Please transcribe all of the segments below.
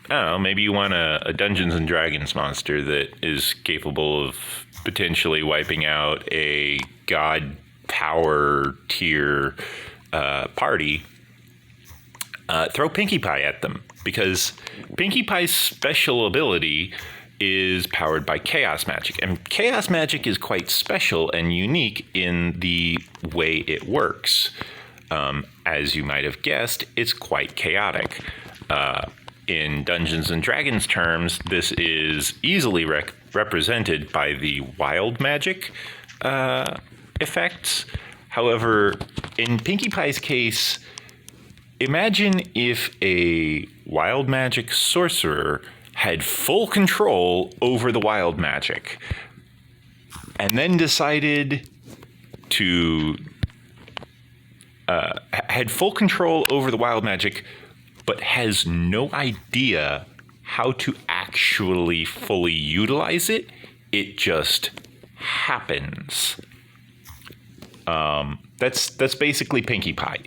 I don't know, maybe you want a Dungeons and Dragons monster that is capable of potentially wiping out a god power tier party. Throw Pinkie Pie at them, because Pinkie Pie's special ability is powered by chaos magic, and chaos magic is quite special and unique in the way it works. As you might have guessed, it's quite chaotic. In Dungeons and Dragons terms, this is easily represented by the wild magic effects. However, in Pinkie Pie's case, imagine if a wild magic sorcerer had full control over the wild magic and then decided to had full control over the wild magic, but has no idea how to actually fully utilize it. It just happens. That's basically Pinkie Pie.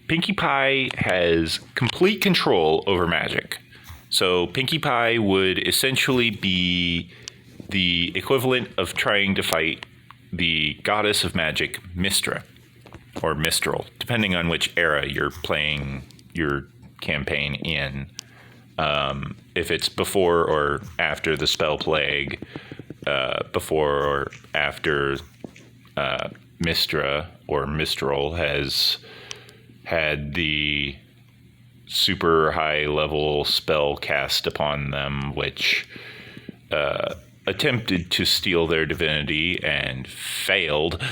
Pinkie Pie has complete control over magic. So Pinkie Pie would essentially be the equivalent of trying to fight the goddess of magic, Mystra, or Mistral, depending on which era you're playing your campaign in. If it's before or after the Spell Plague, before or after Mystra or Mistral has had the super high level spell cast upon them, which attempted to steal their divinity and failed.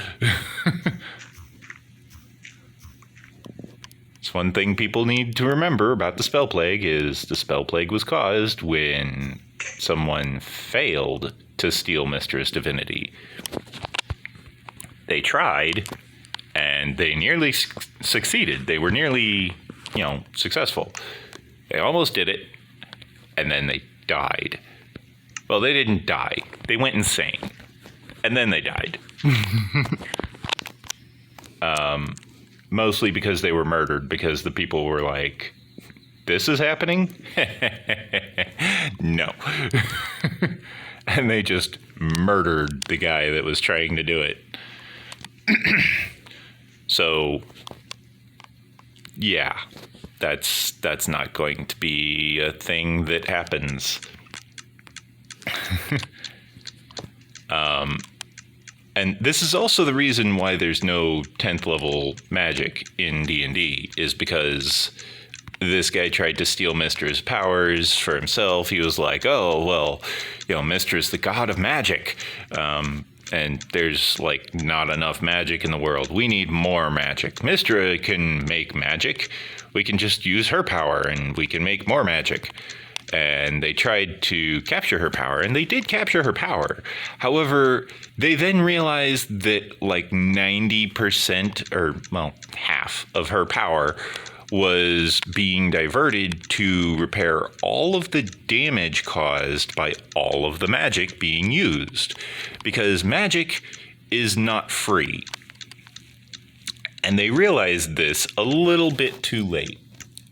It's one thing people need to remember about the Spell Plague is the Spell Plague was caused when someone failed to steal Mistra's divinity. They tried, and they nearly succeeded. They were nearly, successful. They almost did it, and then they died. Well, they didn't die. They went insane, and then they died. Mostly because they were murdered, because the people were like, this is happening? No. And they just murdered the guy that was trying to do it. So, yeah, that's not going to be a thing that happens. And this is also the reason why there's no 10th level magic in D&D, is because this guy tried to steal Mistra's powers for himself. He was like, oh, well, Mistra's the god of magic. And there's not enough magic in the world. We need more magic. Mystra can make magic. We can just use her power and we can make more magic. And they tried to capture her power, and they did capture her power. However, they then realized that 90% or, half of her power was being diverted to repair all of the damage caused by all of the magic being used. Because magic is not free. And they realized this a little bit too late.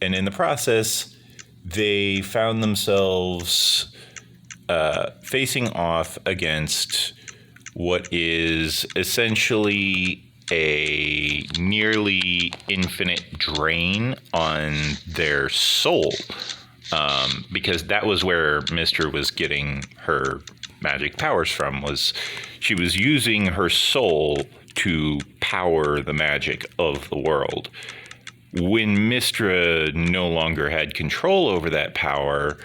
And in the process, they found themselves facing off against what is essentially a nearly infinite drain on their soul, because that was where Mystra was getting her magic powers from. Was she was using her soul to power the magic of the world. When Mystra no longer had control over that power,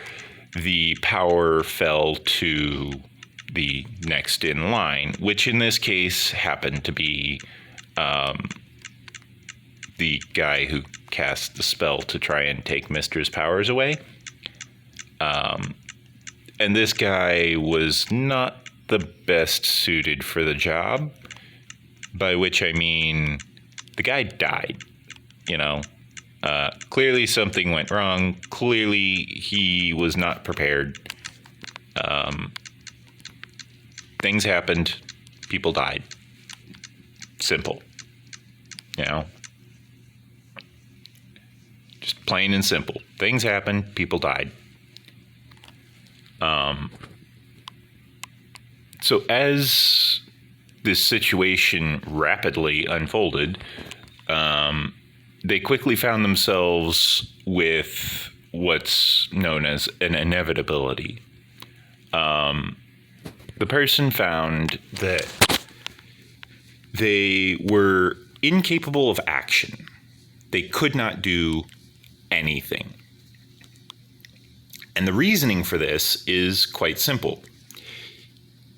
the power fell to the next in line, which in this case happened to be the guy who cast the spell to try and take Mystra's powers away. And this guy was not the best suited for the job, by which I mean the guy died. Clearly something went wrong. Clearly he was not prepared. Things happened. People died. Simple. Just Plain and simple. Things happened. People died. So as this situation rapidly unfolded, they quickly found themselves with what's known as an inevitability. The person found that they were incapable of action. They could not do anything. And the reasoning for this is quite simple.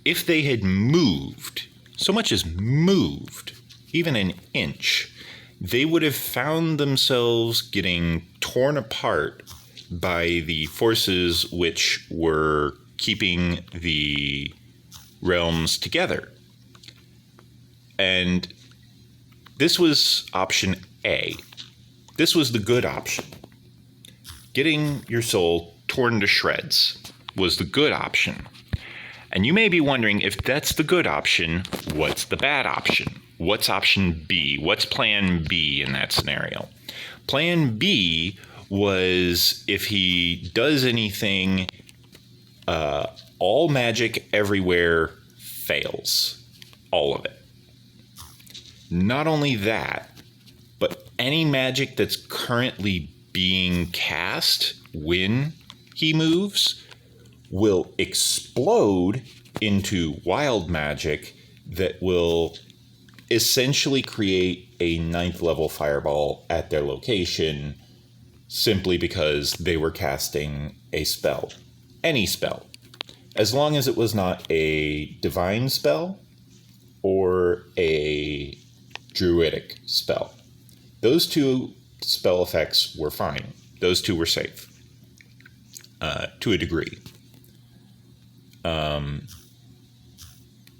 If they had moved, so much as moved, even an inch, they would have found themselves getting torn apart by the forces which were keeping the realms together. And this was option A. This was the good option. Getting your soul torn to shreds was the good option. And you may be wondering, if that's the good option, what's the bad option? What's option B? What's plan B in that scenario? Plan B was, if he does anything, all magic everywhere fails. All of it. Not only that, but any magic that's currently being cast when he moves will explode into wild magic that will essentially create a 9th level fireball at their location, simply because they were casting a spell. Any spell. As long as it was not a divine spell or a druidic spell. Those two spell effects were fine. Those two were safe. To a degree.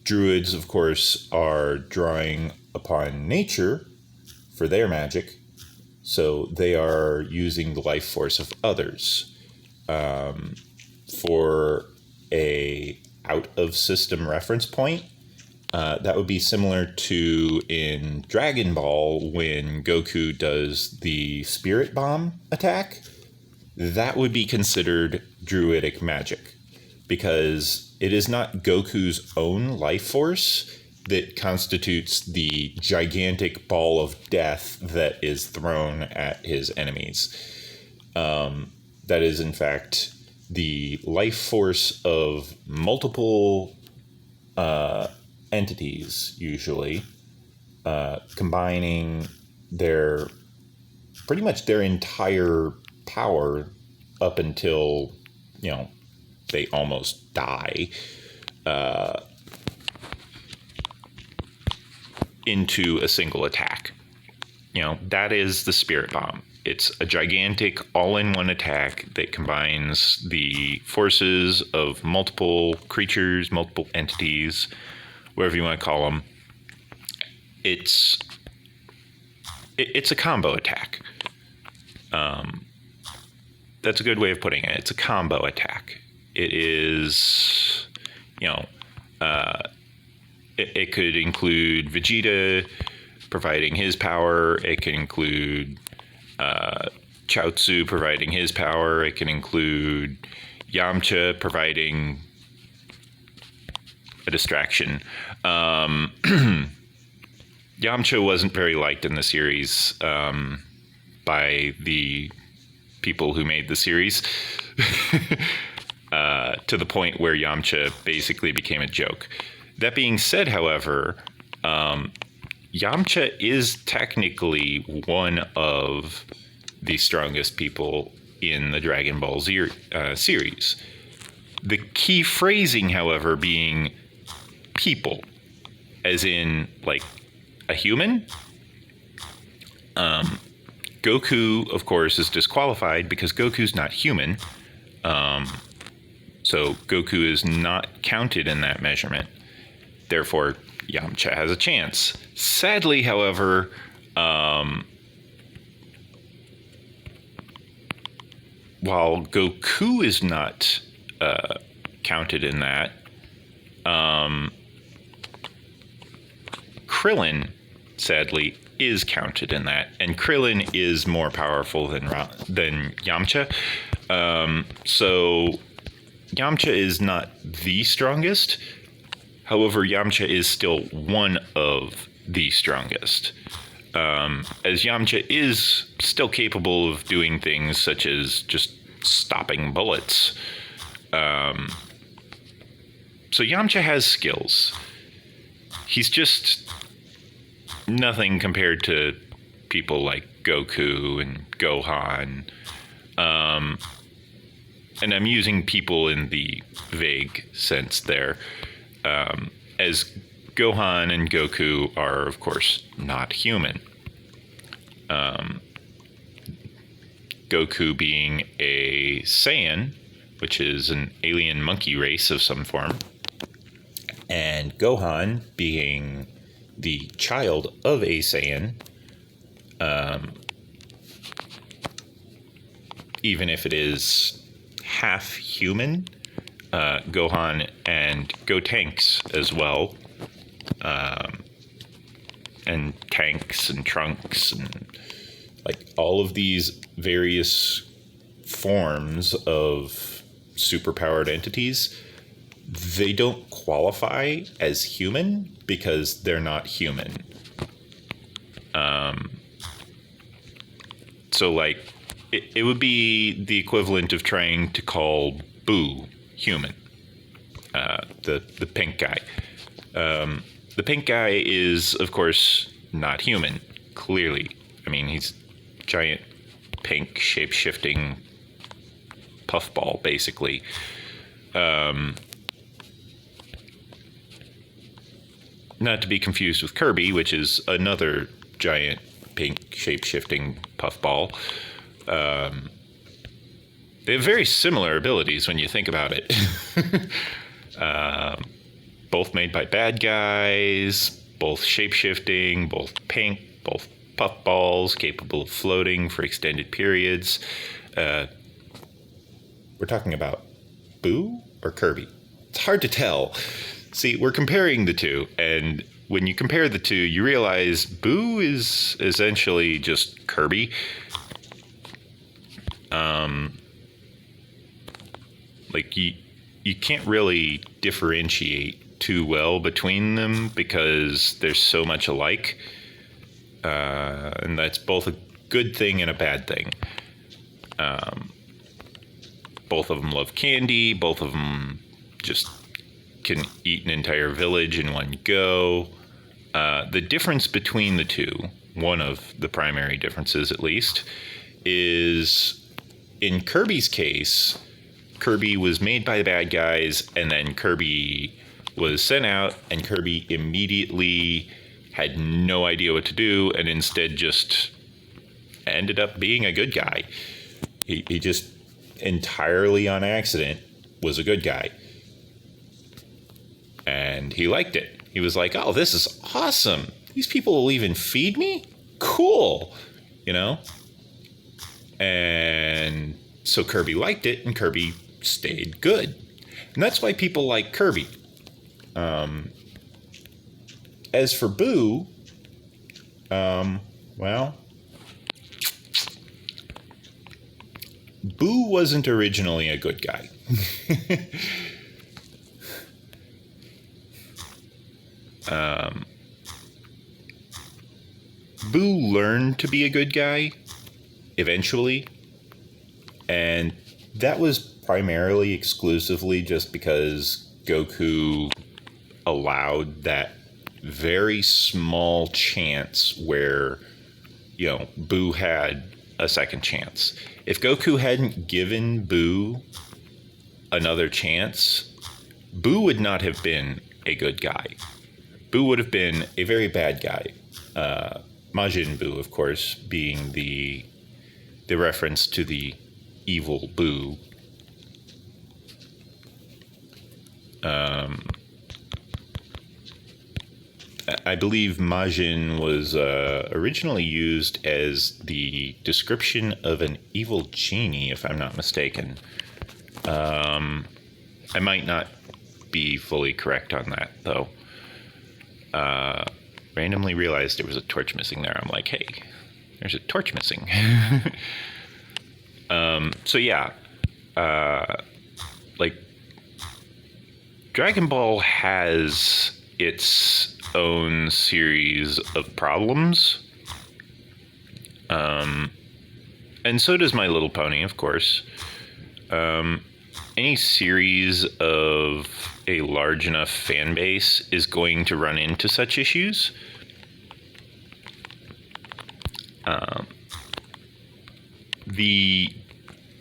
Druids, of course, are drawing upon nature for their magic, so they are using the life force of others. For a out-of-system reference point, that would be similar to in Dragon Ball when Goku does the Spirit Bomb attack. That would be considered druidic magic, because it is not Goku's own life force that constitutes the gigantic ball of death that is thrown at his enemies. That is, in fact, the life force of multiple entities, usually, combining pretty much their entire power up until, they almost die, into a single attack. That is the Spirit Bomb. It's a gigantic all-in-one attack that combines the forces of multiple creatures, multiple entities, whatever you want to call them. It's a combo attack. That's a good way of putting it. It's a combo attack. It is, it could include Vegeta providing his power. It can include Chaozu providing his power. It can include Yamcha providing a distraction. Yamcha wasn't very liked in the series by the people who made the series, to the point where Yamcha basically became a joke. That being said, however, Yamcha is technically one of the strongest people in the Dragon Ball Z series. The key phrasing, however, being people, as in, like, a human. Goku, of course, is disqualified because Goku's not human. So Goku is not counted in that measurement. Therefore, Yamcha has a chance. Sadly, however, while Goku is not counted in that, Krillin, sadly, is counted in that, and Krillin is more powerful than Yamcha. So Yamcha is not the strongest. However, Yamcha is still one of the strongest. As Yamcha is still capable of doing things such as just stopping bullets. So Yamcha has skills. He's just nothing compared to people like Goku and Gohan. And I'm using people in the vague sense there. As Gohan and Goku are, of course, not human. Goku being a Saiyan, which is an alien monkey race of some form. And Gohan being the child of a Saiyan, even if it is half human, Gohan and Gotenks as well, and Tanks and Trunks and like all of these various forms of superpowered entities, they don't qualify as human because they're not human. So like it would be the equivalent of trying to call Boo human. The pink guy. The pink guy is, of course, not human, clearly. I mean, he's a giant pink shape-shifting puffball, basically. Not to be confused with Kirby, which is another giant pink shape-shifting puffball. They have very similar abilities when you think about it. Both made by bad guys, both shape-shifting, both pink, both puffballs, capable of floating for extended periods. We're talking about Boo or Kirby? It's hard to tell. See, we're comparing the two, and when you compare the two, you realize Boo is essentially just Kirby. Like, you can't really differentiate too well between them because they're so much alike. And that's both a good thing and a bad thing. Both of them love candy. Both of them just can eat an entire village in one go. The difference between the two, one of the primary differences at least, is in Kirby's case, Kirby was made by the bad guys, and then Kirby was sent out, and Kirby immediately had no idea what to do, and instead just ended up being a good guy. He just entirely on accident was a good guy. And he liked it. He was like, oh, this is awesome. These people will even feed me? Cool. You know? And so Kirby liked it, and Kirby stayed good. And that's why people like Kirby. As for Boo, well, Boo wasn't originally a good guy. Boo learned to be a good guy eventually, and that was primarily exclusively just because Goku allowed that very small chance where, you know, Boo had a second chance. If Goku hadn't given Boo another chance, Boo would not have been a good guy. Boo would have been a very bad guy. Majin Buu, of course, being the reference to the evil Boo. I believe Majin was originally used as the description of an evil genie, if I'm not mistaken. I might not be fully correct on that, though. randomly realized there was a torch missing there. I'm like, hey, there's a torch missing. So yeah, like Dragon Ball has its own series of problems. And so does My Little Pony, of course. Any series of a large enough fan base is going to run into such issues. The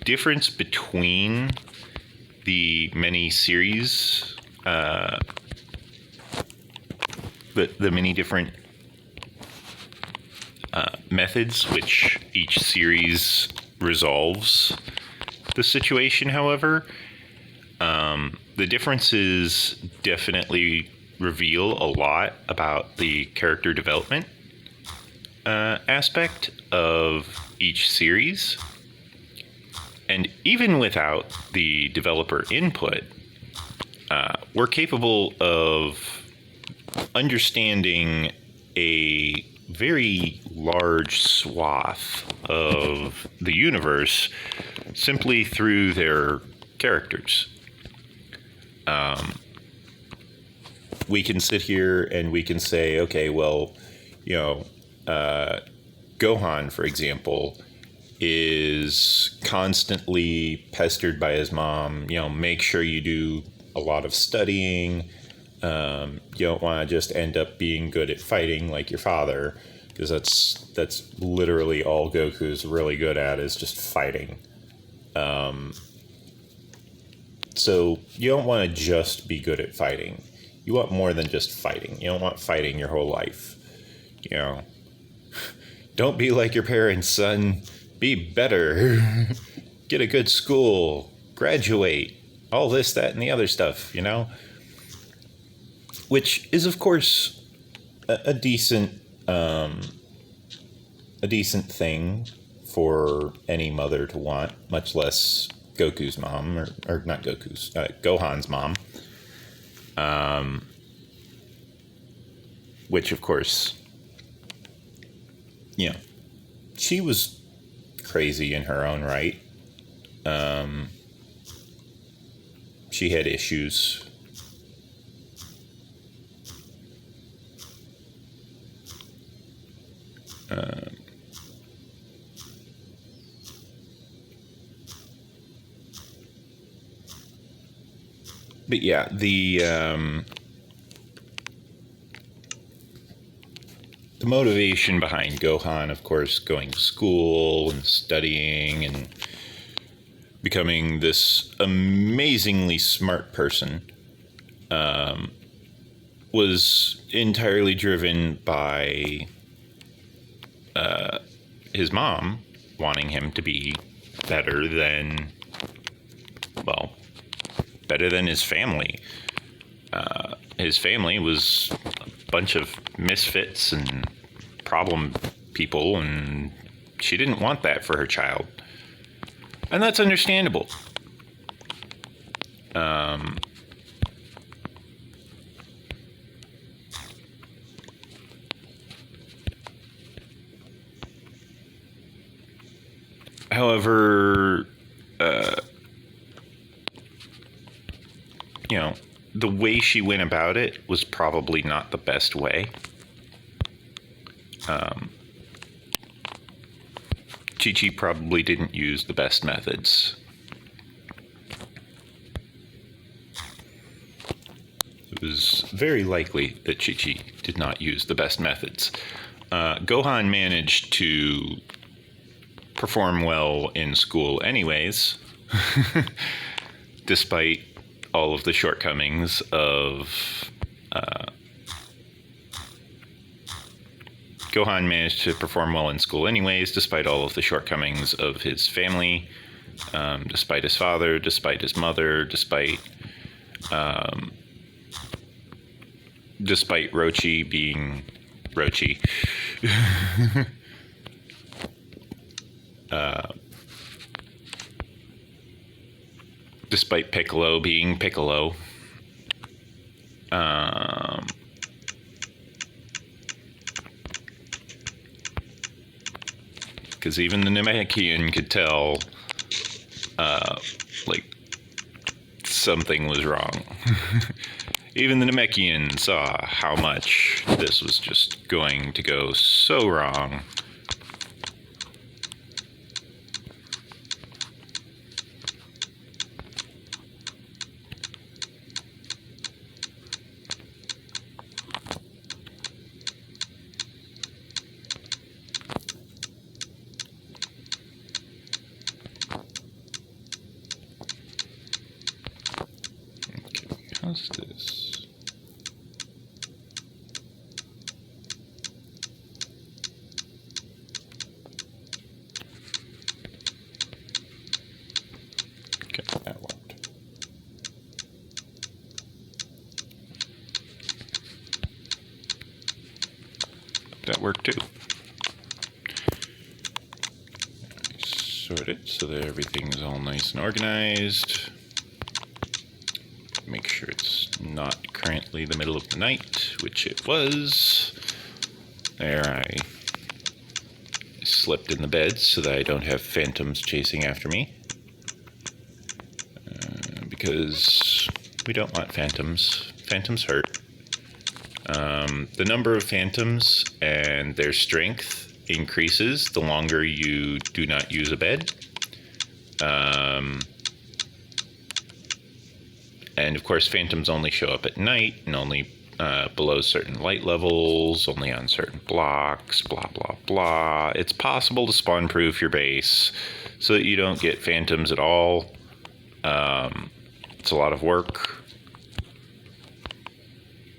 difference between the many series, the many different methods which each series resolves the situation, however, the differences definitely reveal a lot about the character development aspect of each series. And even without the developer input, we're capable of understanding a very large swath of the universe simply through their characters. We can sit here and we can say, okay, well, Gohan, for example, is constantly pestered by his mom, make sure you do a lot of studying. You don't want to just end up being good at fighting like your father, because that's literally all Goku's really good at, is just fighting. So you don't want to just be good at fighting. You want more than just fighting. You don't want fighting your whole life. Don't be like your parents, son. Be better. Get a good school. Graduate. All this, that, and the other stuff, Which is, of course, a decent thing for any mother to want, much less Goku's mom, or not Goku's, Gohan's mom. Which, of course, she was crazy in her own right. She had issues. But yeah, the motivation behind Gohan, of course, going to school and studying and becoming this amazingly smart person, was entirely driven by his mom wanting him to be better than his family. His family was a bunch of misfits and problem people, and she didn't want that for her child. And that's understandable. However, the way she went about it was probably not the best way. Chi-Chi probably didn't use the best methods. It was very likely that Chi-Chi did not use the best methods. Gohan managed to perform well in school anyways, despite all of the shortcomings of Gohan managed to perform well in school anyways, despite all of the shortcomings of his family, despite his father, despite his mother, despite Rochi being Rochi. Despite Piccolo being Piccolo. because even the Namekian could tell, like, something was wrong. Even the Namekian saw how much this was just going to go so wrong. How's this? Okay, that worked. That worked too. Sort it so that everything's all nice and organized. Make sure it's not currently the middle of the night, which it was. There, I slept in the bed so that I don't have phantoms chasing after me. Because we don't want phantoms. Phantoms hurt. The number of phantoms and their strength increases the longer you do not use a bed. And of course, phantoms only show up at night and only below certain light levels, only on certain blocks, blah, blah, blah. It's possible to spawn proof your base so that you don't get phantoms at all. It's a lot of work.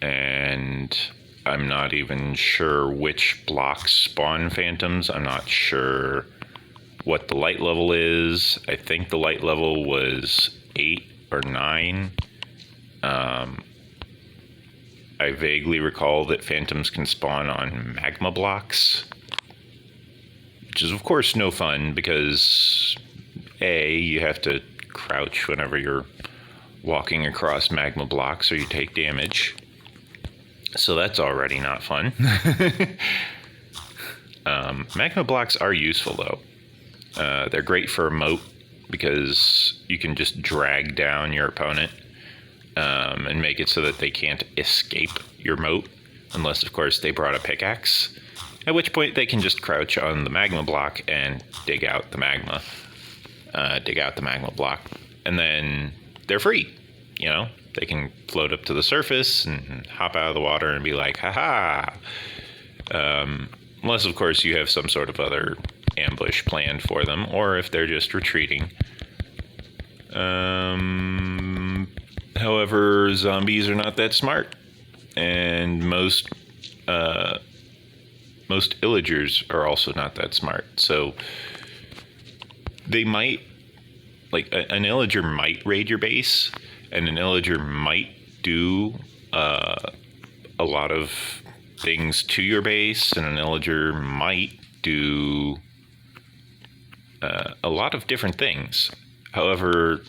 And I'm not even sure which blocks spawn phantoms. I'm not sure what the light level is. I think the light level was 8 or 9. I vaguely recall that phantoms can spawn on magma blocks, which is of course no fun because A, you have to crouch whenever you're walking across magma blocks or you take damage. So that's already not fun. Magma blocks are useful though. They're great for a moat because you can just drag down your opponent and make it so that they can't escape your moat, unless of course they brought a pickaxe, at which point they can just crouch on the magma block and dig out the magma block, and then they're free. You know, they can float up to the surface and hop out of the water and be like, haha. Unless of course you have some sort of other ambush planned for them, or if they're just retreating. However, zombies are not that smart, and most illagers are also not that smart. So they might, like, an illager might raid your base, and an illager might do a lot of things to your base, and an illager might do a lot of different things. However,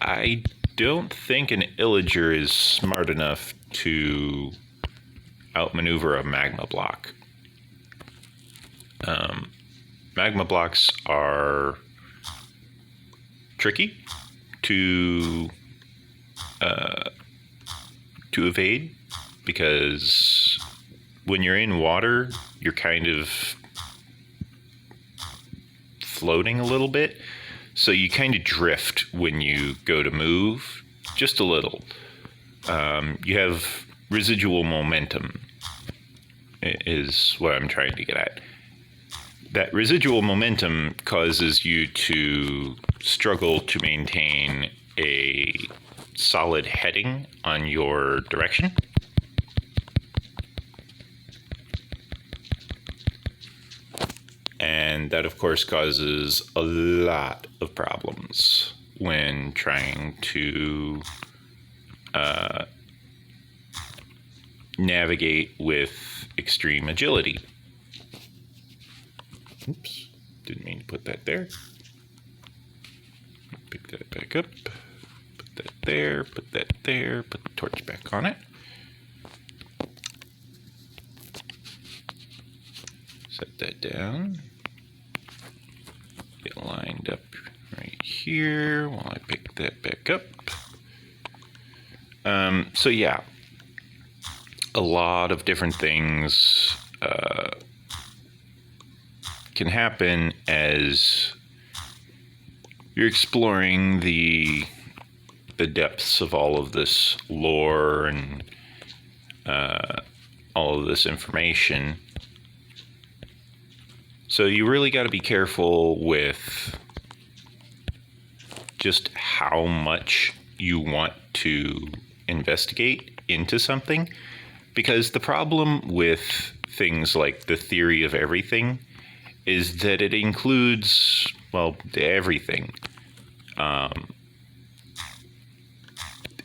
I don't think an illager is smart enough to outmaneuver a magma block. Magma blocks are tricky to evade because when you're in water, you're kind of floating a little bit. So you kind of drift when you go to move, just a little. You have residual momentum, is what I'm trying to get at. That residual momentum causes you to struggle to maintain a solid heading on your direction. And that, of course, causes a lot of problems when trying to navigate with extreme agility. Oops, didn't mean to put that there. Pick that back up. Put that there, put that there, put the torch back on it. Set that down. here while I pick that back up. So yeah, a lot of different things can happen as you're exploring the depths of all of this lore and all of this information. So you really got to be careful with just how much you want to investigate into something, because the problem with things like the theory of everything is that it includes, well, everything.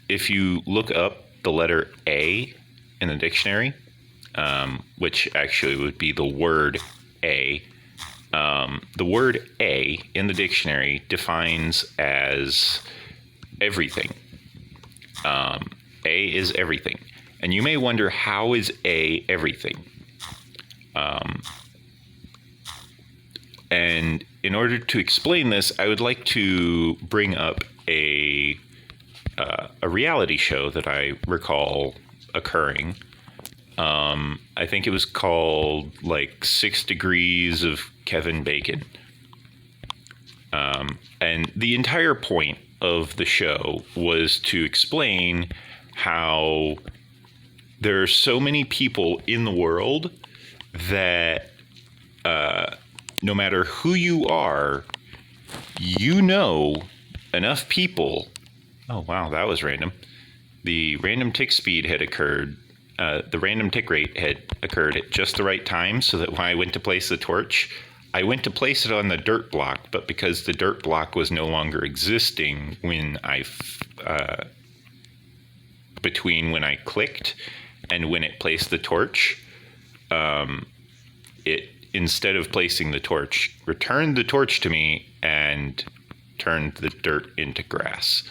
If you look up the letter A in the dictionary, which actually would be the word A, the word A in the dictionary defines as everything. A is everything. And you may wonder, how is A everything? And in order to explain this, I would like to bring up a reality show that I recall occurring. I think it was called like 6 Degrees of Kevin Bacon. And the entire point of the show was to explain how there are so many people in the world that no matter who you are, you know enough people. Oh, wow, that was random. The random tick speed had occurred. The random tick rate had occurred at just the right time, so that when I went to place the torch, I went to place it on the dirt block, but because the dirt block was no longer existing when between when I clicked and when it placed the torch, it, instead of placing the torch, returned the torch to me and turned the dirt into grass.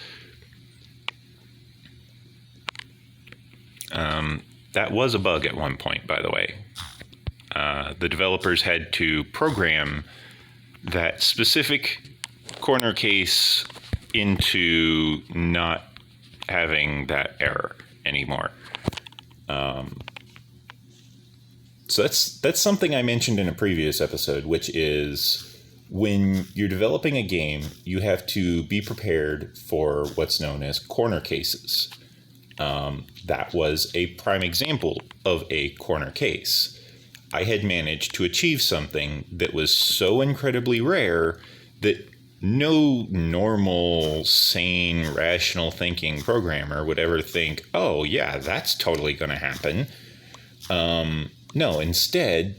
That was a bug at one point, by the way. The developers had to program that specific corner case into not having that error anymore. So that's something I mentioned in a previous episode, which is when you're developing a game, you have to be prepared for what's known as corner cases. That was a prime example of a corner case. I had managed to achieve something that was so incredibly rare that no normal, sane, rational thinking programmer would ever think, oh yeah, that's totally going to happen. No, instead,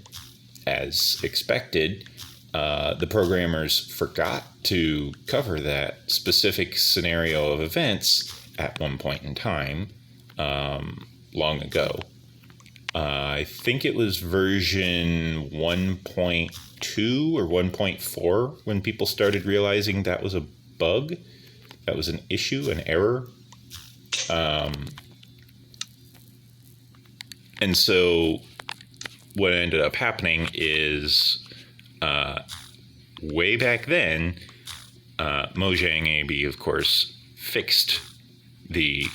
as expected, the programmers forgot to cover that specific scenario of events at one point in time, long ago. I think it was version 1.2 or 1.4 when people started realizing that was a bug, that was an issue, an error. And so what ended up happening is way back then, Mojang AB, of course, fixed the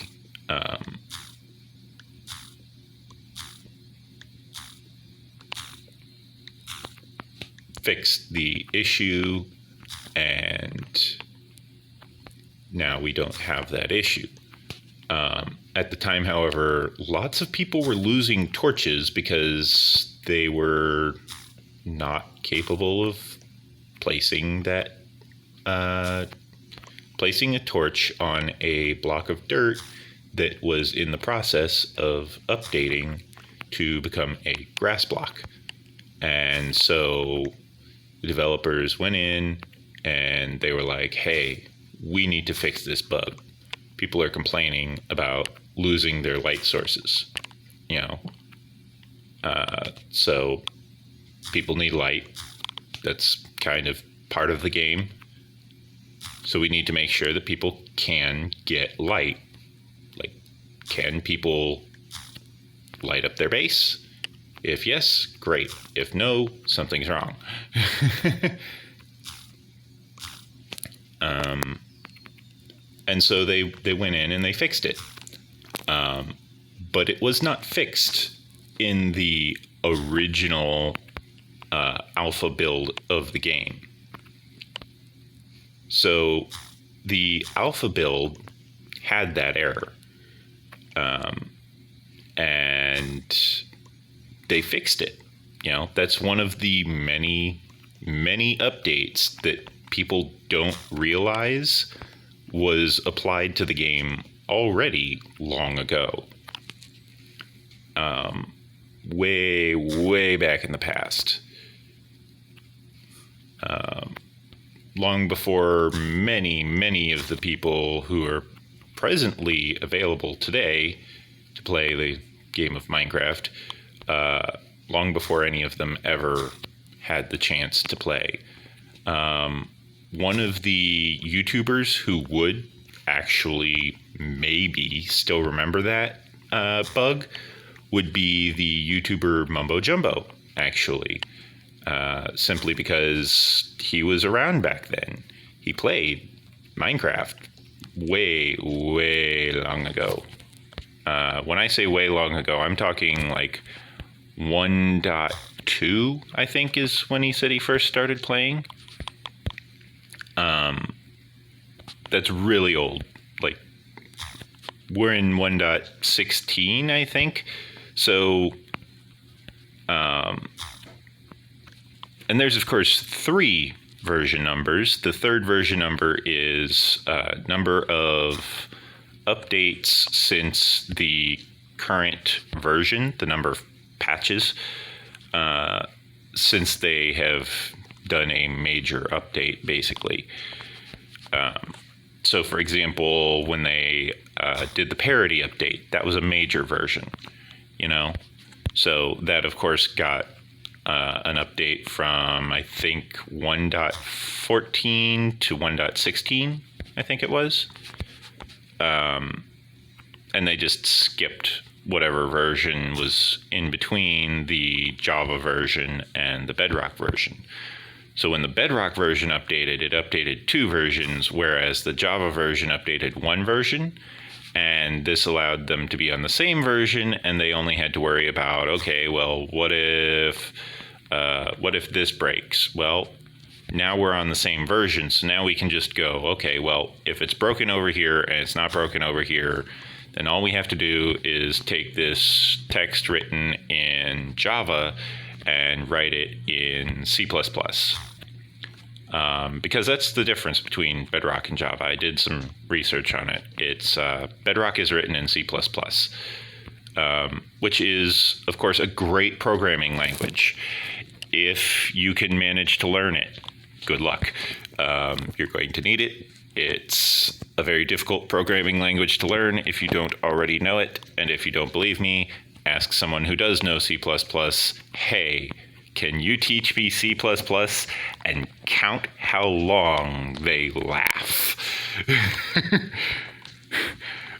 issue, and now we don't have that issue. At the time, however, lots of people were losing torches because they were not capable of placing a torch on a block of dirt that was in the process of updating to become a grass block. And so the developers went in and they were like, hey, we need to fix this bug. People are complaining about losing their light sources, so people need light. That's kind of part of the game. So we need to make sure that people can get light. Like, can people light up their base? If yes, great. If no, something's wrong. And so they went in and they fixed it. But it was not fixed in the original alpha build of the game. So the alpha build had that error. And they fixed it. You know, that's one of the many updates that people don't realize was applied to the game already long ago. Way back in the past. Long before many of the people who are presently available today to play the game of Minecraft, long before any of them ever had the chance to play. One of the YouTubers who would actually maybe still remember that bug would be the YouTuber Mumbo Jumbo, actually. Simply because he was around back then. He played Minecraft way long ago. When I say way long ago, I'm talking like 1.2, I think, is when he said he first started playing. That's really old. Like, we're in 1.16, I think. So, and there's, of course, 3 version numbers. The third version number is number of updates since the current version, the number of patches, since they have done a major update, basically. So, for example, when they did the parity update, that was a major version, you know? So that, of course, got an update from, I think, 1.14 to 1.16, I think it was. And they just skipped whatever version was in between the Java version and the Bedrock version. So when the Bedrock version updated, it updated 2 versions, whereas the Java version updated 1 version. And this allowed them to be on the same version, and they only had to worry about, okay, well, what if this breaks? Well, now we're on the same version, so now we can just go, okay, well, if it's broken over here and it's not broken over here, then all we have to do is take this text written in Java and write it in C++. Because that's the difference between Bedrock and Java. I did some research on it. It's Bedrock is written in C++, which is, of course, a great programming language. If you can manage to learn it, good luck. You're going to need it. It's a very difficult programming language to learn if you don't already know it. And if you don't believe me, ask someone who does know C++, hey, can you teach me C++, and count how long they laugh?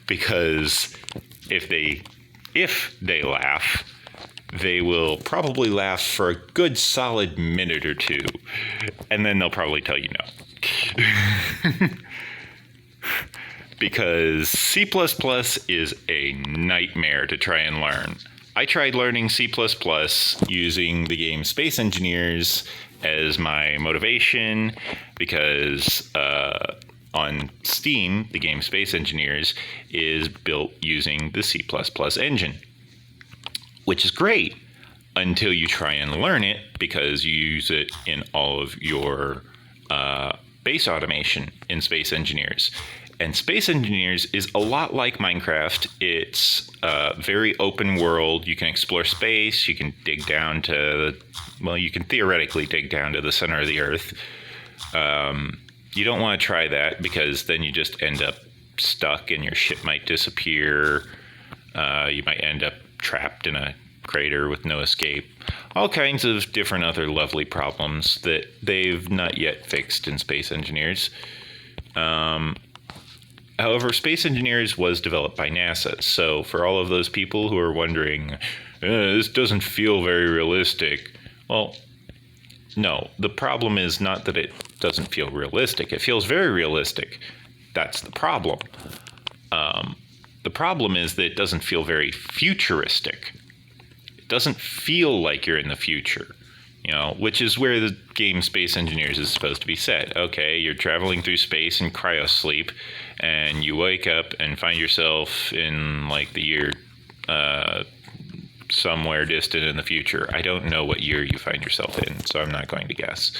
Because if they laugh, they will probably laugh for a good solid minute or 2, and then they'll probably tell you no. Because C++ is a nightmare to try and learn. I tried learning C++ using the game Space Engineers as my motivation because on Steam, the game Space Engineers is built using the C++ engine, which is great until you try and learn it because you use it in all of your base automation in Space Engineers. And Space Engineers is a lot like Minecraft. It's very open world. You can explore space. You can dig down to, well, you can theoretically dig down to the center of the Earth. You don't want to try that because then you just end up stuck and your ship might disappear. You might end up trapped in a crater with no escape. All kinds of different other lovely problems that they've not yet fixed in Space Engineers. However, Space Engineers was developed by NASA, so for all of those people who are wondering, this doesn't feel very realistic, well, No, the problem is not that it doesn't feel realistic. It feels very realistic. That's the problem. The problem is that it doesn't feel very futuristic. It doesn't feel like you're in the future, you know, which is where the game Space Engineers is supposed to be set. Okay, you're traveling through space in cryosleep, and you wake up and find yourself in like the year somewhere distant in the future. I don't know what year you find yourself in, so I'm not going to guess.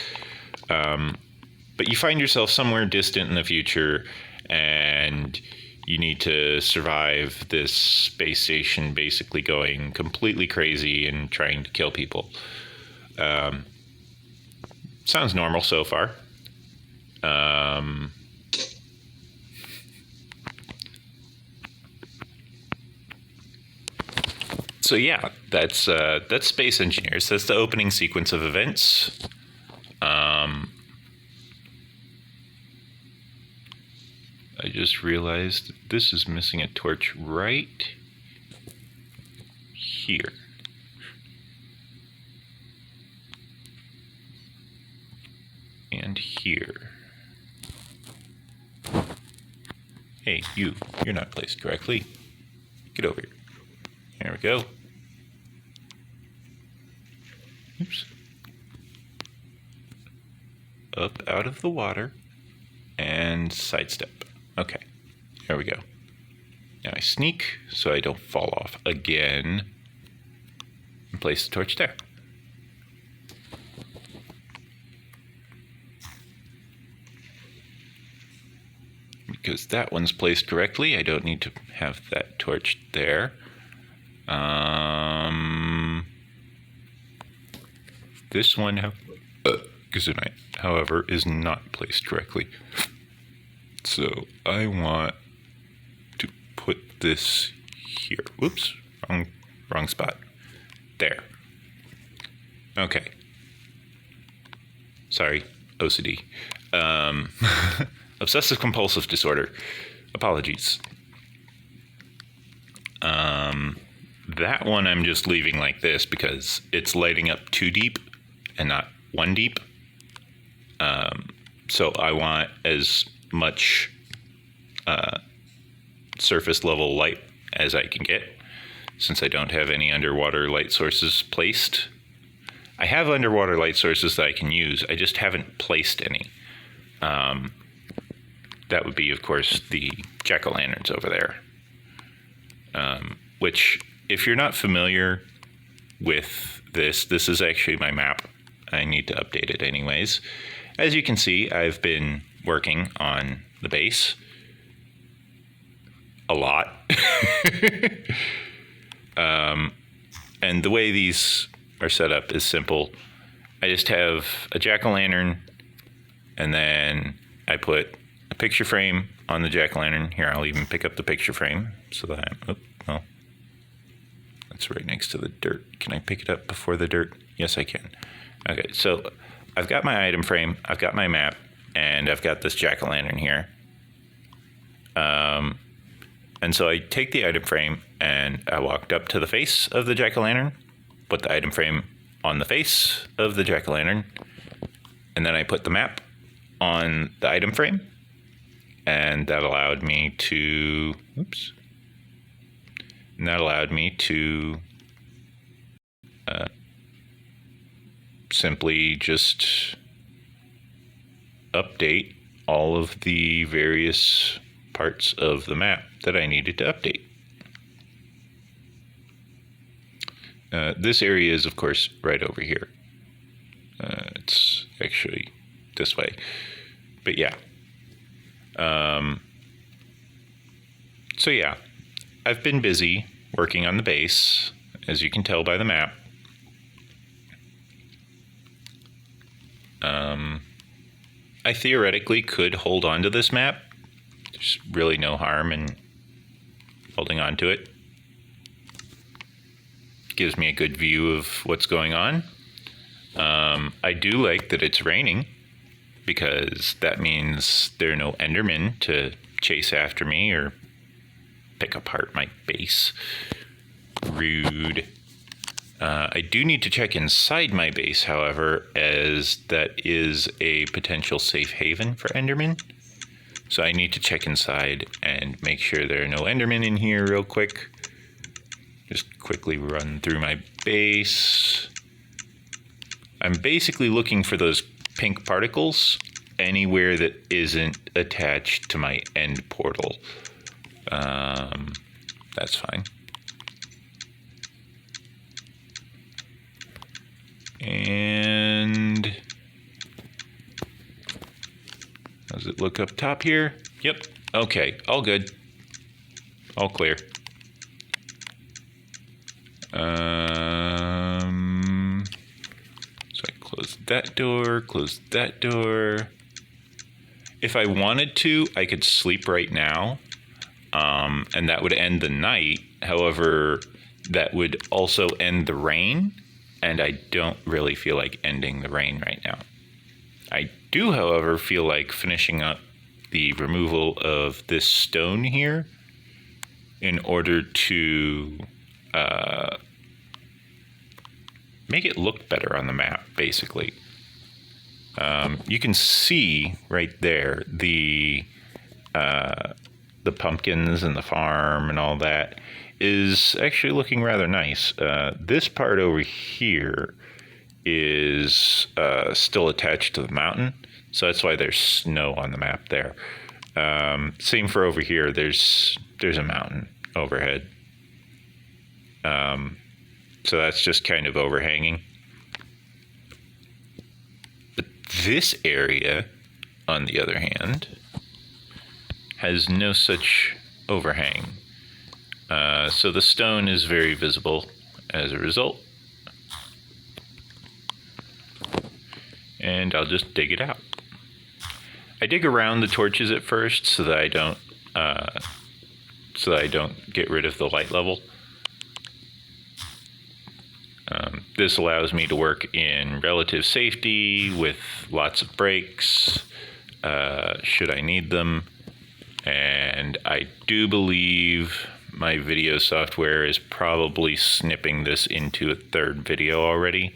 But you find yourself somewhere distant in the future, and you need to survive this space station basically going completely crazy and trying to kill people. Sounds normal so far. So yeah, that's Space Engineers. That's the opening sequence of events. I just realized that this is missing a torch right here. And here. Hey, you're not placed correctly. Get over here. There we go. Oops. Up out of the water and sidestep. Okay, there we go. Now I sneak so I don't fall off again and place the torch there. Because that one's placed correctly, I don't need to have that torch there. This one, however, is not placed correctly. So I want to put this here. Whoops, wrong spot. There. Okay. Sorry, OCD. Obsessive compulsive disorder. Apologies. That one I'm just leaving like this because it's lighting up 2 deep and not 1 deep. So I want as much surface level light as I can get, since I don't have any underwater light sources placed. I have underwater light sources that I can use, I just haven't placed any. That would be, of course, the jack-o'-lanterns over there. Which, if you're not familiar with this is actually my map. I need to update it anyways. As you can see, I've been working on the base a lot. And the way these are set up is simple. I just have a jack-o'-lantern, and then I put a picture frame on the jack-o'-lantern. Here, I'll even pick up the picture frame so that that's right next to the dirt. Can I pick it up before the dirt? Yes, I can. Okay, so I've got my item frame, I've got my map, and I've got this jack-o'-lantern here. And so I take the item frame and I walked up to the face of the jack-o'-lantern, put the item frame on the face of the jack-o'-lantern, and then I put the map on the item frame, and that allowed me to, simply just update all of the various parts of the map that I needed to update. This area is, of course, right over here. It's actually this way. But yeah. So yeah, I've been busy working on the base, as you can tell by the map. I theoretically could hold on to this map. There's really no harm in holding on to it. Gives me a good view of what's going on. I do like that it's raining, because that means there are no Endermen to chase after me or pick apart my base. Rude. I do need to check inside my base, however, as that is a potential safe haven for Endermen. So I need to check inside and make sure there are no Endermen in here real quick. Just quickly run through my base. I'm basically looking for those pink particles anywhere that isn't attached to my end portal. That's fine. And does it look up top here? Yep. Okay. All good. All clear. So I close that door, close that door. If I wanted to, I could sleep right now, and that would end the night. However, that would also end the rain, and I don't really feel like ending the rain right now. I do, however, feel like finishing up the removal of this stone here in order to make it look better on the map, basically. You can see right there the pumpkins and the farm and all that is actually looking rather nice. This part over here is still attached to the mountain, so that's why there's snow on the map there. Same for over here. There's a mountain overhead. So that's just kind of overhanging. But this area, on the other hand, has no such overhang. So the stone is very visible as a result. And I'll just dig it out. I dig around the torches at first so that I don't get rid of the light level. This allows me to work in relative safety with lots of breaks, should I need them. And I do believe my video software is probably snipping this into a third video already.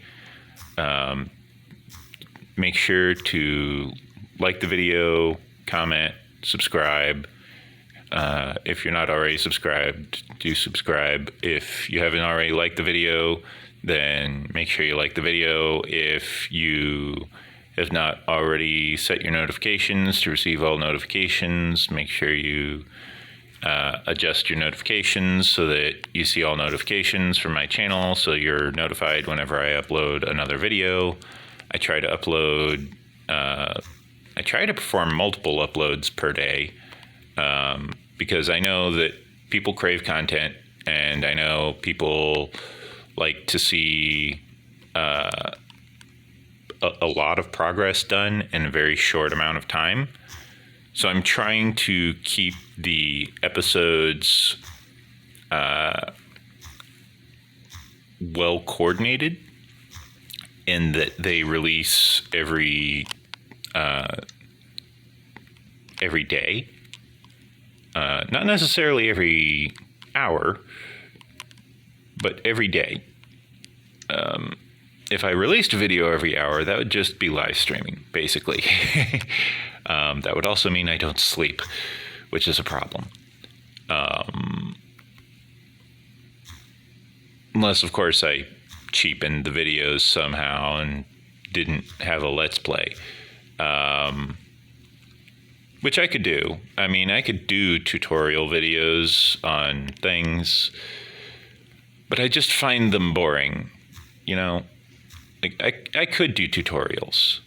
Make sure to like the video, comment, subscribe. If you're not already subscribed, do subscribe. If you haven't already liked the video, then make sure you like the video. If you have not already set your notifications to receive all notifications, make sure you adjust your notifications so that you see all notifications from my channel, so you're notified whenever I upload another video. I try to perform multiple uploads per day, because I know that people crave content, and I know people like to see a lot of progress done in a very short amount of time. So I'm trying to keep the episodes well coordinated, in that they release every day. Not necessarily every hour, but every day. If I released a video every hour, that would just be live streaming, basically. That would also mean I don't sleep, which is a problem. Unless, of course, I cheapened the videos somehow and didn't have a Let's Play. Which I could do. I mean, I could do tutorial videos on things, but I just find them boring. You know, like I could do tutorials.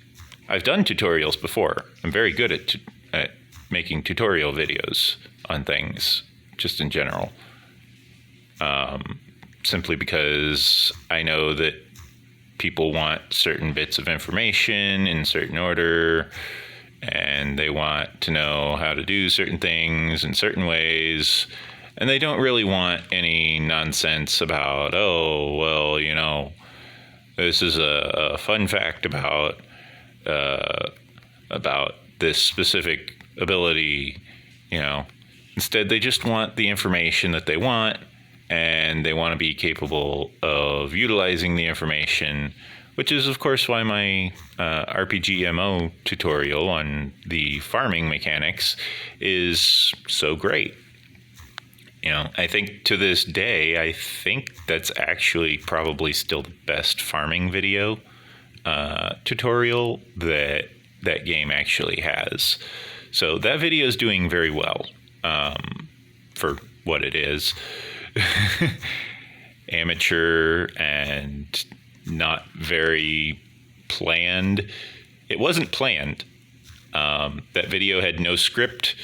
I've done tutorials before. I'm very good at making tutorial videos on things, just in general. Simply because I know that people want certain bits of information in certain order, and they want to know how to do certain things in certain ways, and they don't really want any nonsense about, oh, well, you know, this is a fun fact about this specific ability, you know. Instead, they just want the information that they want, and they want to be capable of utilizing the information, which is, of course, why my RPG-MO tutorial on the farming mechanics is so great. You know, I think to this day, I think that's actually probably still the best farming video tutorial that game actually has. So that video is doing very well for what it is. Amateur and not very planned. It wasn't planned. That video had no script.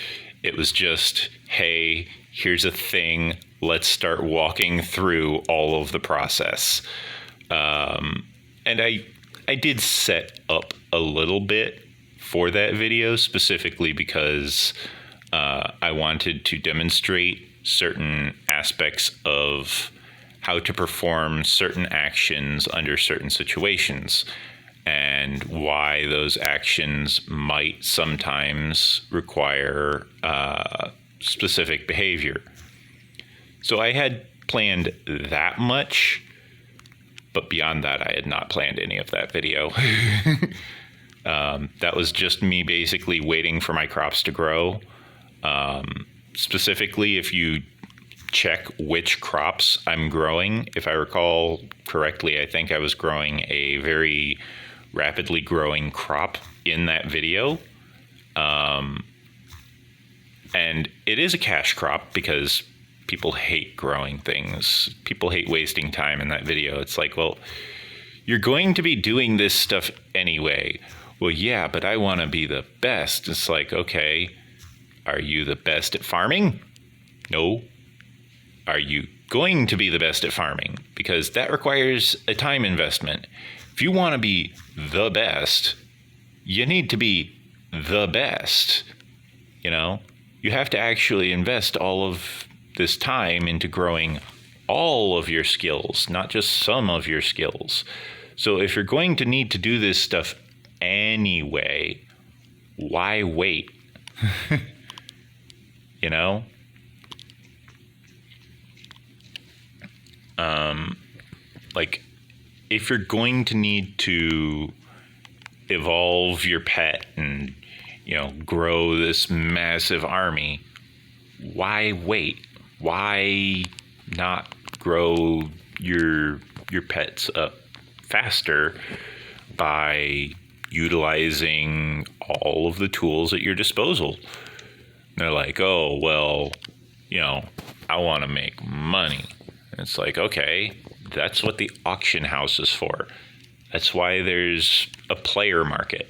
It was just, hey, here's a thing. Let's start walking through all of the process. And I did set up a little bit for that video, specifically because I wanted to demonstrate certain aspects of how to perform certain actions under certain situations, and why those actions might sometimes require specific behavior. So I had planned that much, but beyond that, I had not planned any of that video. That was just me basically waiting for my crops to grow. Specifically, if you check which crops I'm growing, if I recall correctly, I think I was growing a very rapidly growing crop in that video. And it is a cash crop because people hate growing things. People hate wasting time in that video. It's like, well, you're going to be doing this stuff anyway. Well, yeah, but I want to be the best. It's like, okay, are you the best at farming? No. Are you going to be the best at farming? Because that requires a time investment. If you want to be the best, you need to be the best. You know, you have to actually invest all of this time into growing all of your skills, not just some of your skills. So if you're going to need to do this stuff anyway, why wait? You know? Like, if you're going to need to evolve your pet and, you know, grow this massive army, why wait? Why not grow your pets up faster by utilizing all of the tools at your disposal? And they're like, oh, well, you know, I want to make money. And it's like, okay, that's what the auction house is for. That's why there's a player market.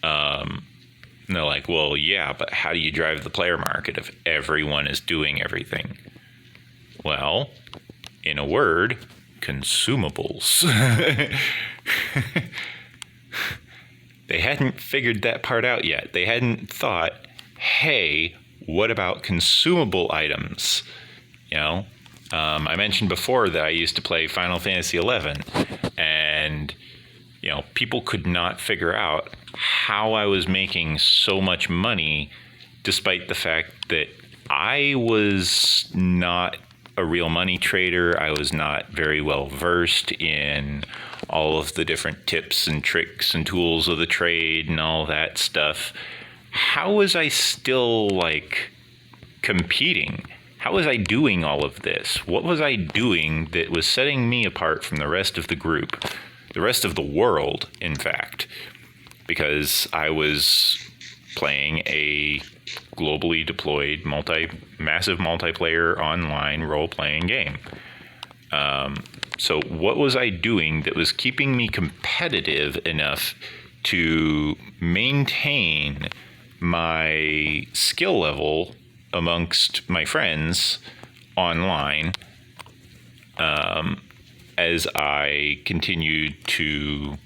And they're like, well, yeah, but how do you drive the player market if everyone is doing everything? Well, in a word, consumables. They hadn't figured that part out yet. They hadn't thought, hey, what about consumable items? You know, I mentioned before that I used to play Final Fantasy XI, and, you know, people could not figure out how I was making so much money, despite the fact that I was not a real money trader. I was not very well versed in all of the different tips and tricks and tools of the trade and all that stuff. How was I still, like, competing? How was I doing all of this? What was I doing that was setting me apart from the rest of the group, the rest of the world, in fact? Because I was playing a globally deployed, massive multiplayer online role-playing game. So what was I doing that was keeping me competitive enough to maintain my skill level amongst my friends online, as I continued to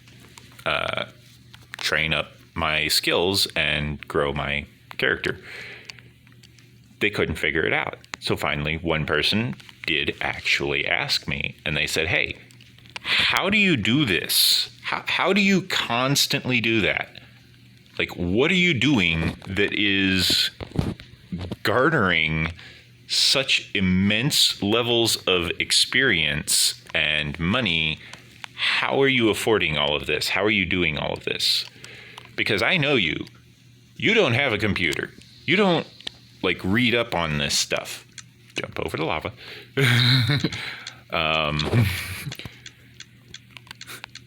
train up my skills and grow my character? They couldn't figure it out. So finally, one person did actually ask me, and they said, hey, how do you do this? How do you constantly do that? Like, what are you doing that is garnering such immense levels of experience and money, how are you affording all of this? How are you doing all of this? Because I know you. You don't have a computer. You don't, like, read up on this stuff. Jump over the lava. It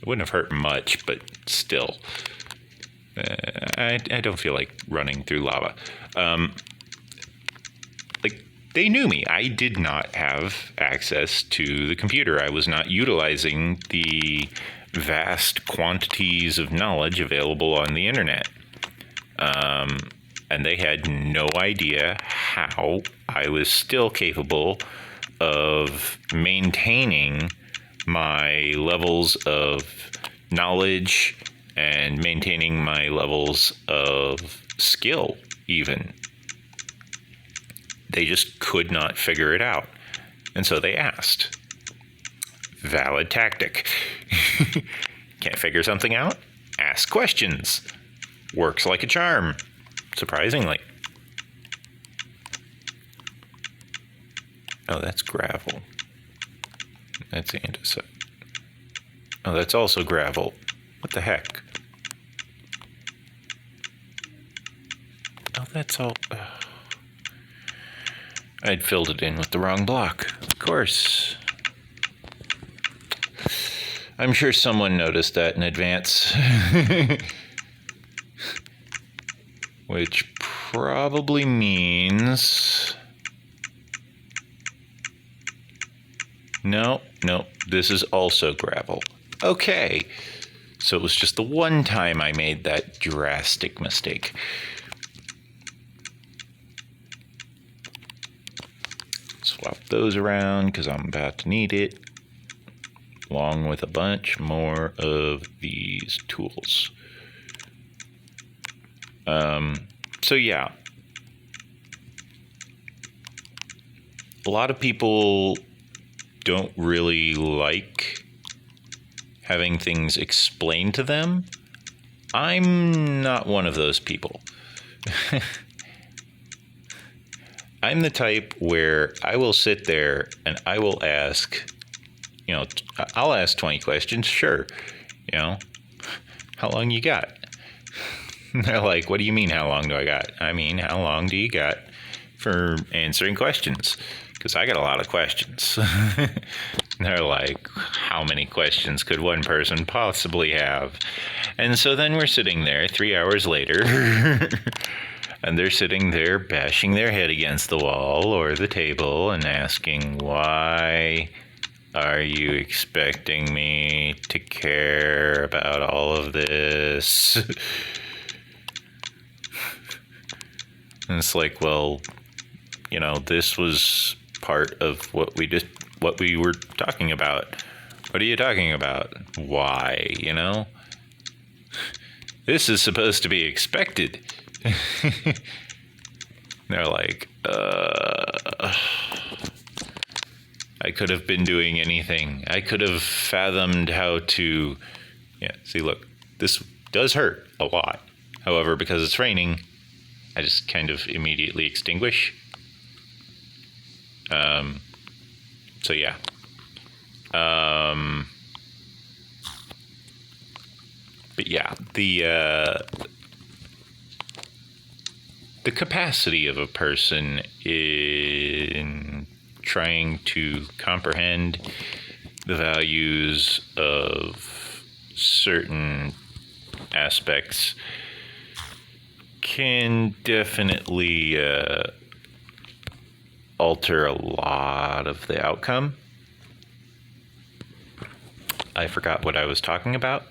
wouldn't have hurt much, but still. I don't feel like running through lava. They knew me. I did not have access to the computer. I was not utilizing the vast quantities of knowledge available on the internet. And they had no idea how I was still capable of maintaining my levels of knowledge and maintaining my levels of skill, even. They just could not figure it out. And so they asked. Valid tactic. Can't figure something out? Ask questions. Works like a charm, surprisingly. Oh, that's gravel. That's andesite. Oh, that's also gravel. What the heck? Oh, that's all... I'd filled it in with the wrong block. Of course. I'm sure someone noticed that in advance. Which probably means... No, this is also gravel. Okay. So it was just the one time I made that drastic mistake. Swap those around because I'm about to need it, along with a bunch more of these tools. So yeah, a lot of people don't really like having things explained to them. I'm not one of those people. I'm the type where I will sit there and I will ask, I'll ask 20 questions. Sure. How long you got? They're like, what do you mean, how long do I got? I mean, how long do you got for answering questions? Because I got a lot of questions. They're like, how many questions could one person possibly have? And so then we're sitting there 3 hours later, and they're sitting there bashing their head against the wall or the table and asking, why are you expecting me to care about all of this? And it's like, well, this was part of what we were talking about. What are you talking about? Why, This is supposed to be expected. They're like, I could have been doing anything. I could have fathomed how to... Yeah, see, look, this does hurt a lot. However, because it's raining, I just kind of immediately extinguish. So yeah. But yeah, the capacity of a person in trying to comprehend the values of certain aspects can definitely alter a lot of the outcome. I forgot what I was talking about.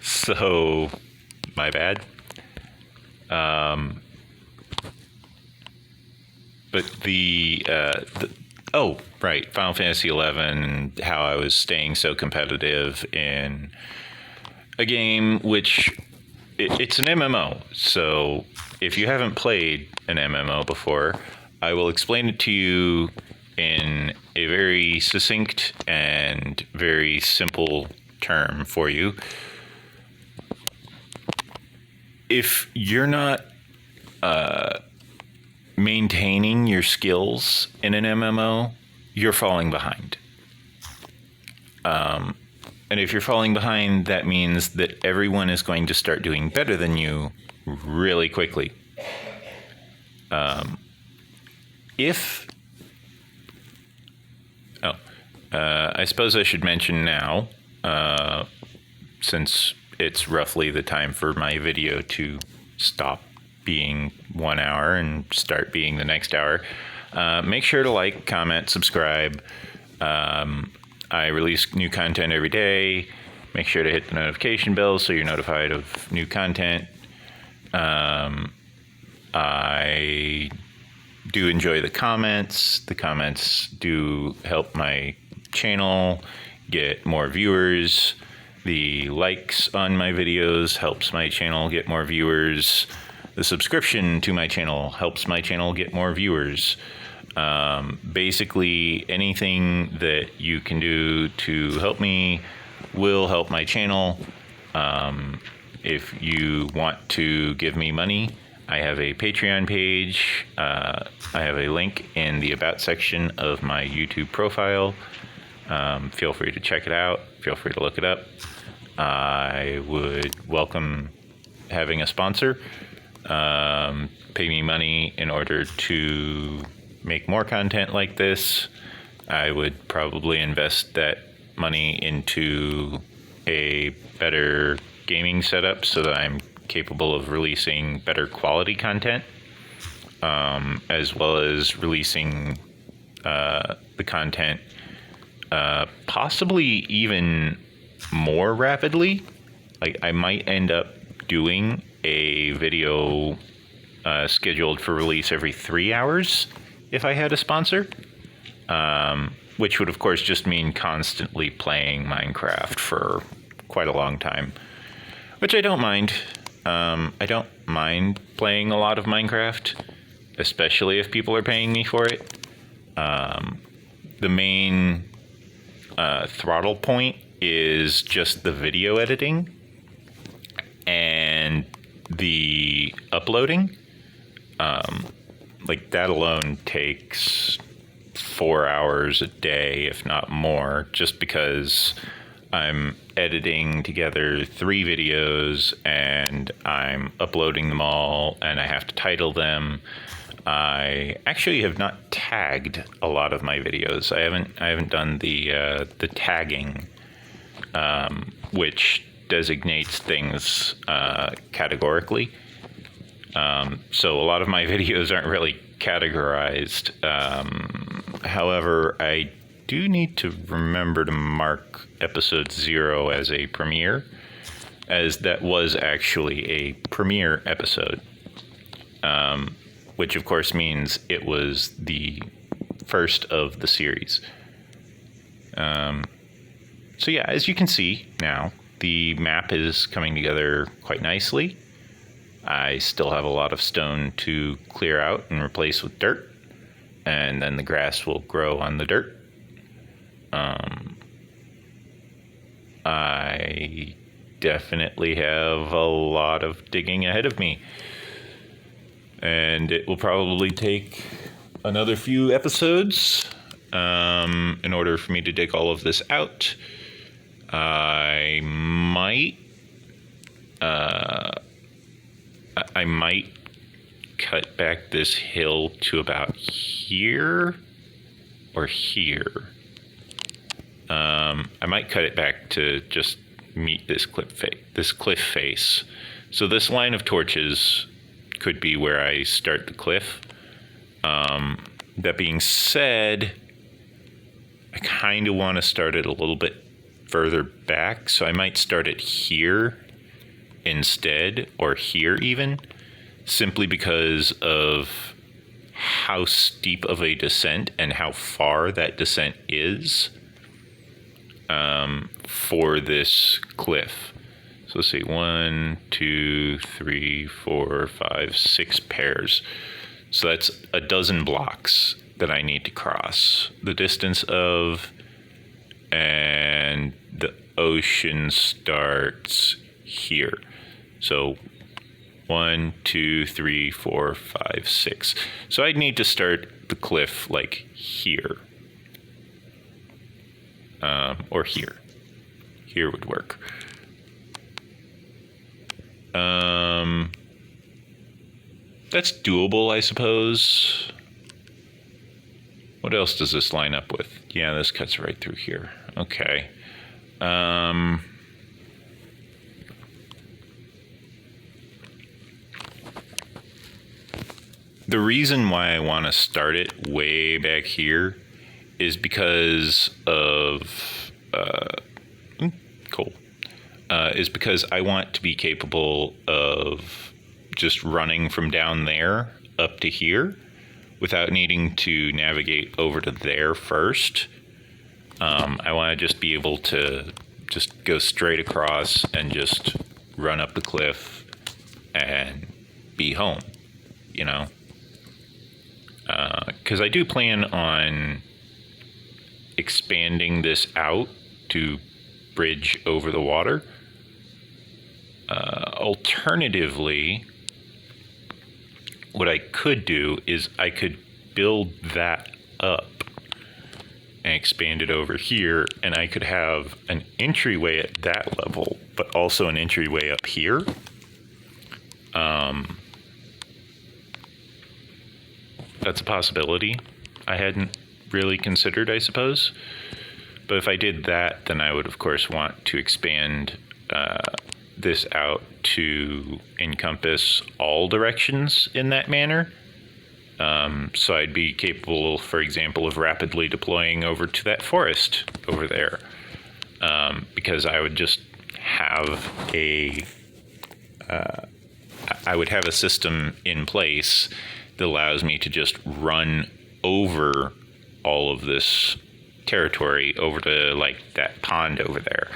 So, my bad. But oh, right, Final Fantasy XI, how I was staying so competitive in a game which, it's an MMO. So if you haven't played an MMO before, I will explain it to you in a very succinct and very simple term for you. If you're not maintaining your skills in an MMO, you're falling behind. And if you're falling behind, that means that everyone is going to start doing better than you really quickly. I suppose I should mention now, since it's roughly the time for my video to stop being 1 hour and start being the next hour, make sure to like, comment, subscribe. I release new content every day. Make sure to hit the notification bell so you're notified of new content. I do enjoy the comments. The comments do help my channel get more viewers. The likes on my videos helps my channel get more viewers. The subscription to my channel helps my channel get more viewers. Basically, anything that you can do to help me will help my channel. If you want to give me money, I have a Patreon page. I have a link in the About section of my YouTube profile. Feel free to check it out. Feel free to look it up. I would welcome having a sponsor. Pay me money in order to make more content like this. I would probably invest that money into a better gaming setup so that I'm capable of releasing better quality content, as well as releasing the content possibly even more rapidly. Like, I might end up doing a video scheduled for release every 3 hours if I had a sponsor, which would of course just mean constantly playing Minecraft for quite a long time, which I don't mind. I don't mind playing a lot of Minecraft, especially if people are paying me for it. The main throttle point is just the video editing and the uploading. Like, that alone takes 4 hours a day, if not more, just because I'm editing together 3 videos and I'm uploading them all and I have to title them. I actually have not tagged a lot of my videos. I haven't done the tagging, which designates things categorically. So a lot of my videos aren't really categorized. However, I do need to remember to mark episode 0 as a premiere, as that was actually a premiere episode, which of course means it was the first of the series. So yeah, as you can see now, the map is coming together quite nicely. I still have a lot of stone to clear out and replace with dirt, and then the grass will grow on the dirt. I definitely have a lot of digging ahead of me, and it will probably take another few episodes in order for me to dig all of this out. I might cut back this hill to about here or here. I might cut it back to just meet this cliff face. So this line of torches could be where I start the cliff. That being said, I kind of want to start it a little bit further back, so I might start it here instead, or here even, simply because of how steep of a descent and how far that descent is for this cliff. So let's see, 1, 2, 3, 4, 5, 6 pairs. So that's a dozen blocks that I need to cross the distance of, and the ocean starts here. So 1, 2, 3, 4, 5, 6. So I'd need to start the cliff like here. Or here. Here would work. That's doable, I suppose. What else does this line up with? Yeah, this cuts right through here. Okay. The reason why I want to start it way back here is because of coal. Is because I want to be capable of just running from down there up to here without needing to navigate over to there first. I want to just be able to just go straight across and just run up the cliff and be home, you know? Because I do plan on expanding this out to bridge over the water. Alternatively, what I could do is I could build that up and expand it over here, and I could have an entryway at that level, but also an entryway up here. That's a possibility I hadn't really considered, I suppose. But if I did that, then I would, of course, want to expand this out to encompass all directions in that manner. So I'd be capable, for example, of rapidly deploying over to that forest over there. Because I would just have I would have a system in place that allows me to just run over all of this territory over to like that pond over there.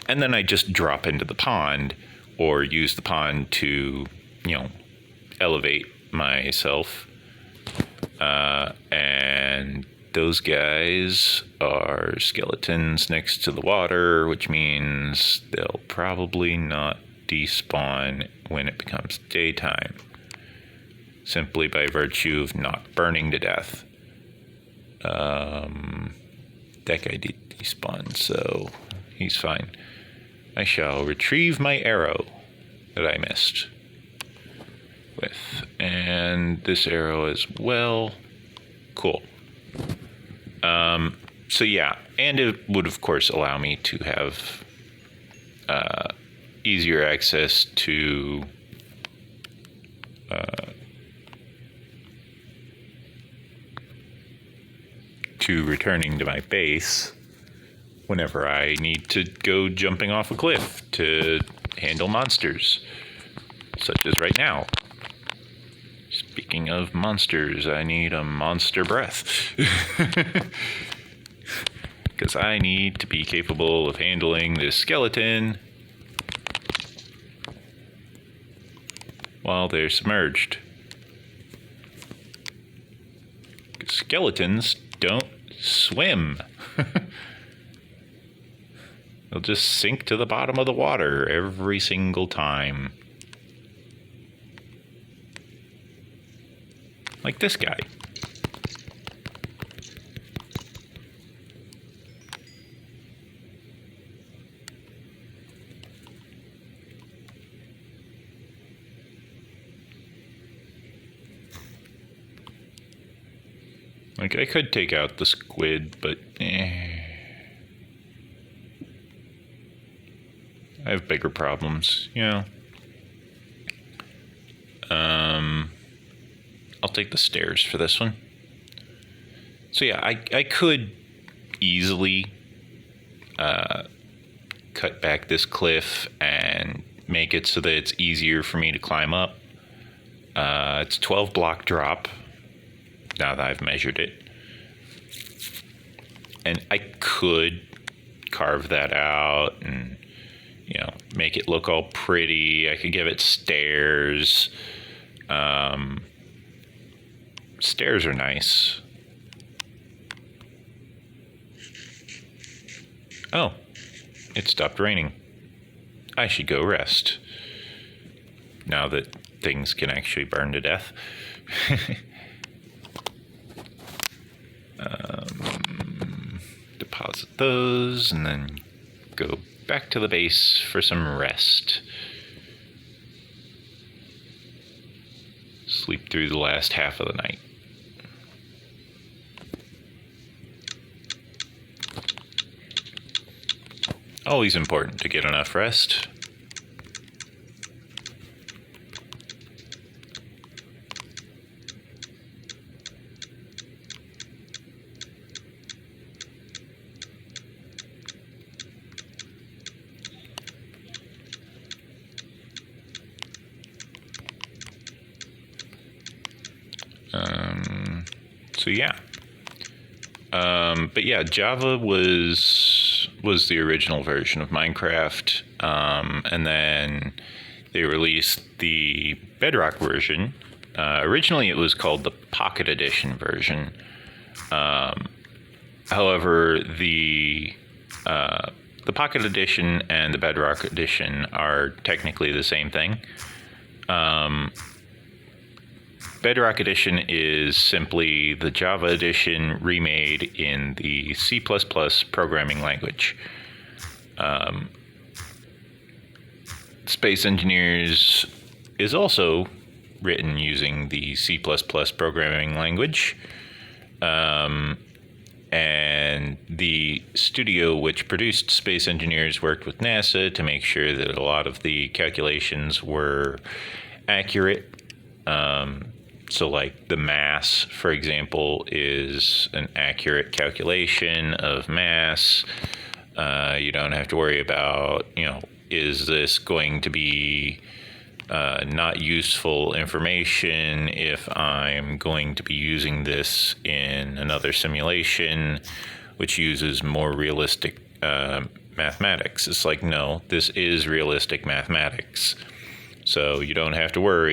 And then I just drop into the pond or use the pond to, you know, elevate myself. And those guys are skeletons next to the water, which means they'll probably not despawn when it becomes daytime, simply by virtue of not burning to death. That guy did despawn, so he's fine. I shall retrieve my arrow that I missed with, and this arrow as well. Cool. So yeah, and it would of course allow me to have easier access to returning to my base whenever I need to go jumping off a cliff to handle monsters, such as right now. Speaking of monsters, I need a monster breath. Because I need to be capable of handling this skeleton while they're submerged. Skeletons don't swim. They'll just sink to the bottom of the water every single time. Like this guy. Like, I could take out the squid, but I have bigger problems, you know. I'll take the stairs for this one. So yeah, I could easily cut back this cliff and make it so that it's easier for me to climb up. It's 12 block drop now that I've measured it. And I could carve that out and, you know, make it look all pretty. I could give it stairs. Stairs are nice. Oh, it stopped raining. I should go rest. Now that things can actually burn to death. Deposit those and then go back to the base for some rest. Sleep through the last half of the night. Always important to get enough rest. So yeah. But yeah, Java was the original version of Minecraft, and then they released the Bedrock version. Originally, it was called the Pocket Edition version. However, the Pocket Edition and the Bedrock Edition are technically the same thing. Bedrock Edition is simply the Java edition remade in the C++ programming language. Space Engineers is also written using the C++ programming language. And the studio which produced Space Engineers worked with NASA to make sure that a lot of the calculations were accurate. So like the mass, for example, is an accurate calculation of mass. You don't have to worry about, is this going to be not useful information if I'm going to be using this in another simulation, which uses more realistic mathematics. It's like, no, this is realistic mathematics. So you don't have to worry